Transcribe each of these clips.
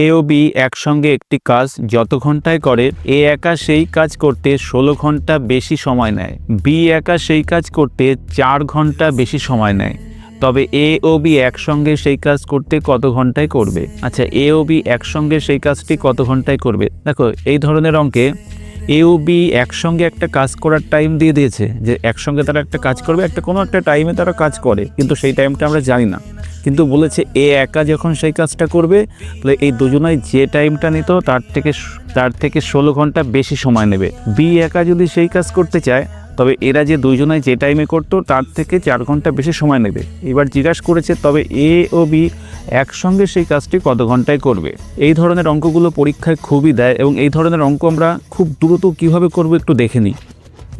এ ও B একসঙ্গে একটি কাজ যত ঘন্টায় করে এ একা সেই কাজ করতে 16 ঘন্টা বেশি সময় নেয়, বি একা সেই কাজ করতে 4 ঘন্টা বেশি সময় নেয়। তবে এ ও বি একসঙ্গে সেই কাজ করতে কত ঘন্টায় করবে? আচ্ছা, এ ও বি একসঙ্গে সেই কাজটি কত ঘন্টায় করবে? দেখো, এই ধরনের অঙ্কে এ ও বি একসঙ্গে একটা কাজ করার টাইম দিয়ে দিয়েছে যে একসঙ্গে তারা একটা কাজ করবে, কোনো একটা টাইমে তারা কাজ করে, কিন্তু সেই টাইমটা আমরা জানি না। কিন্তু বলেছে এ একা যখন সেই কাজটা করবে তাহলে এই দুজনাই যে টাইমটা নিত তার থেকে 16 ঘন্টা বেশি সময় নেবে। বি একা যদি সেই কাজ করতে চায় তবে এরা যে দুজনাই যে টাইমে করতো তার থেকে 4 ঘন্টা বেশি সময় নেবে। এবার জিজ্ঞাসা করেছে তবে এ ও বি একসঙ্গে সেই কাজটি কত ঘন্টায় করবে। এই ধরনের অঙ্কগুলো পরীক্ষায় খুবই দেয় এবং এই ধরনের অঙ্ক আমরা খুব দ্রুত কিভাবে করব একটু দেখে নিই।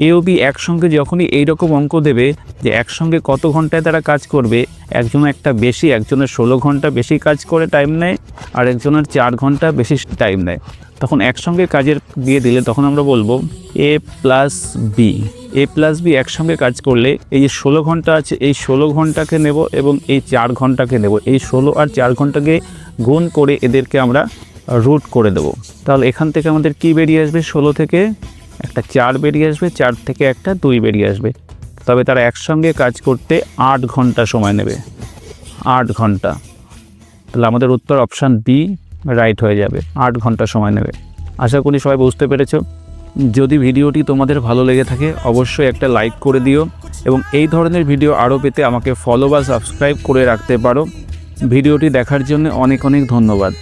এ ও বি একসঙ্গে যখনই এইরকম অঙ্ক দেবে যে একসঙ্গে কত ঘন্টায় তারা কাজ করবে, একজনের একটা বেশি, একজনের 16 ঘন্টা বেশি কাজ করে টাইম নেয় আর একজনের 4 ঘন্টা বেশি টাইম নেয়, তখন একসঙ্গে কাজের দিয়ে দিলে তখন আমরা বলবো এ প্লাস বি। এ প্লাস বি একসঙ্গে কাজ করলে এই যে 16 ঘন্টা আছে এই 16 ঘন্টাকে নেব এবং এই 4 ঘন্টাকে নেব, এই 16 আর 4 ঘন্টাকে গুণ করে এদেরকে আমরা রুট করে দেব। তাহলে এখান থেকে আমাদের কি বেরিয়ে আসবে? 16 থেকে একটা 4 বেরিয়ে আসবে, 4 থেকে একটা 2 বেরিয়ে আসবে। তবে তারা একসঙ্গে কাজ করতে 8 ঘন্টা সময় নেবে, 8 ঘন্টা। তাহলে আমাদের উত্তর অপশান বি রাইট হয়ে যাবে, 8 ঘন্টা সময় নেবে। আশা করি সবাই বুঝতে পেরেছো। যদি ভিডিওটি তোমাদের ভালো লেগে থাকে অবশ্যই একটা লাইক করে দিও এবং এই ধরনের ভিডিও আরও পেতে আমাকে ফলো বা সাবস্ক্রাইব করে রাখতে পারো। ভিডিওটি দেখার জন্য অনেক অনেক ধন্যবাদ।